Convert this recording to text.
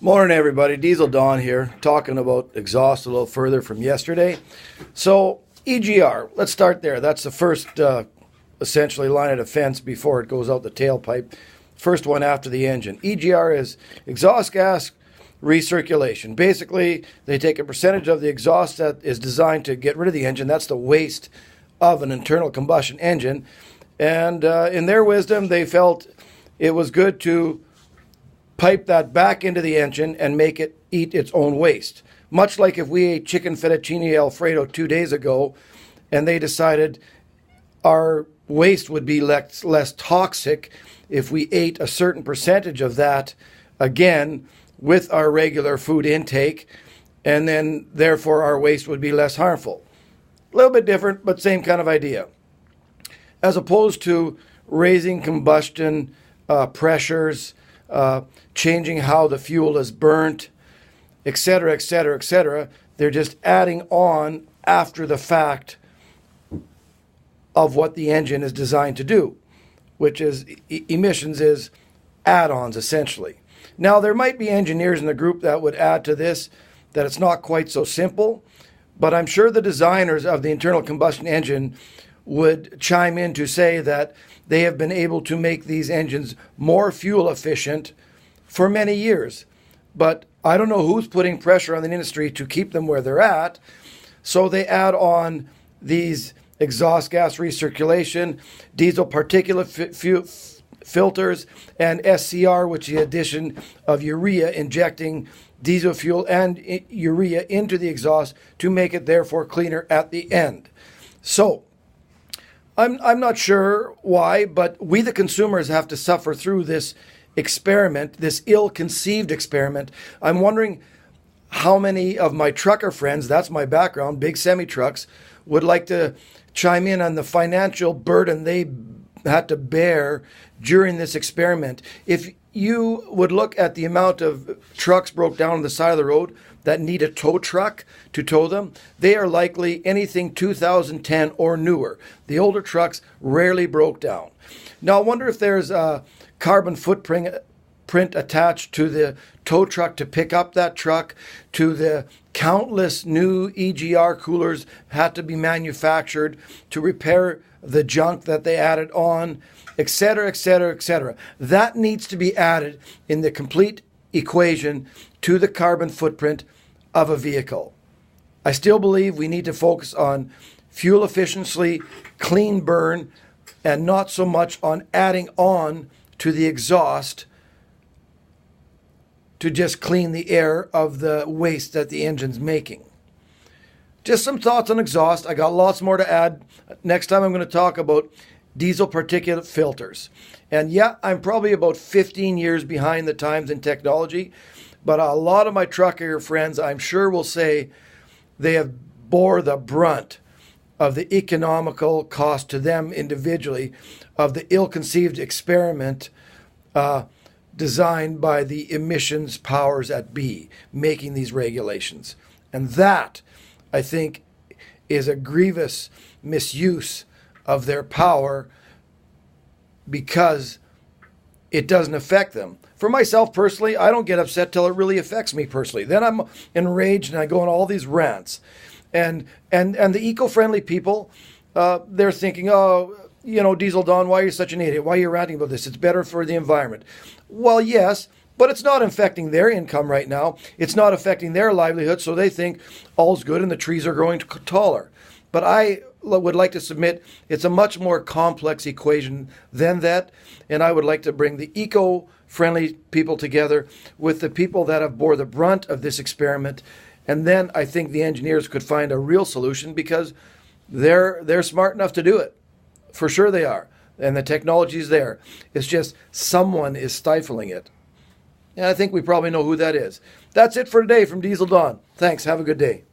Morning, everybody. Diesel Don here, talking about exhaust a little further from yesterday. So, EGR, let's start there. That's the first, essentially, line of defense before it goes out the tailpipe. First one after the engine. EGR is exhaust gas recirculation. Basically, they take a percentage of the exhaust that is designed to get rid of the engine. That's the waste of an internal combustion engine. And in their wisdom, they felt it was good to pipe that back into the engine and make it eat its own waste. Much like if we ate chicken fettuccine Alfredo 2 days ago and they decided our waste would be less toxic if we ate a certain percentage of that again with our regular food intake, and then therefore our waste would be less harmful. A little bit different, but same kind of idea. As opposed to raising combustion pressures, changing how the fuel is burnt, etc., etc., etc. They're just adding on after the fact of what the engine is designed to do, which is emissions is add-ons essentially. Now, there might be engineers in the group that would add to this that it's not quite so simple, but I'm sure the designers of the internal combustion engine would chime in to say that they have been able to make these engines more fuel efficient for many years. But I don't know who's putting pressure on the industry to keep them where they're at, so they add on these exhaust gas recirculation, diesel particulate filters, and SCR, which is the addition of urea, injecting diesel fuel and urea into the exhaust to make it therefore cleaner at the end. So, I'm not sure why, but we the consumers have to suffer through this experiment, this ill-conceived experiment. I'm wondering how many of my trucker friends, that's my background, big semi-trucks, would like to chime in on the financial burden they had to bear during this experiment. If you would look at the amount of trucks broke down on the side of the road that need a tow truck to tow them, they are likely anything 2010 or newer. The older trucks rarely broke down. Now, I wonder if there's a carbon footprint attached to the tow truck to pick up that truck, to the countless new EGR coolers had to be manufactured to repair the junk that they added on, etc., etc., etc. That needs to be added in the complete equation to the carbon footprint of a vehicle. I still believe we need to focus on fuel efficiency, clean burn, and not so much on adding on to the exhaust to just clean the air of the waste that the engine's making. Just some thoughts on exhaust. I got lots more to add. Next time I'm going to talk about diesel particulate filters. And yeah, I'm probably about 15 years behind the times in technology, but a lot of my trucker friends, I'm sure, will say they have bore the brunt of the economical cost to them individually of the ill-conceived experiment designed by the emissions powers at be, making these regulations. And that, I think, is a grievous misuse of their power because it doesn't affect them. For myself personally, I don't get upset till it really affects me personally. Then I'm enraged and I go on all these rants. And the eco-friendly people, they're thinking, oh, you know, Diesel Don, why are you such an idiot? Why are you ranting about this? It's better for the environment. Well, yes, but it's not affecting their income right now. It's not affecting their livelihood, so they think all's good and the trees are growing taller. But I would like to submit it's a much more complex equation than that, and I would like to bring the eco-friendly people together with the people that have bore the brunt of this experiment, and then I think the engineers could find a real solution because they're smart enough to do it. For sure they are. And the technology is there. It's just someone is stifling it. And I think we probably know who that is. That's it for today from Diesel Don. Thanks. Have a good day.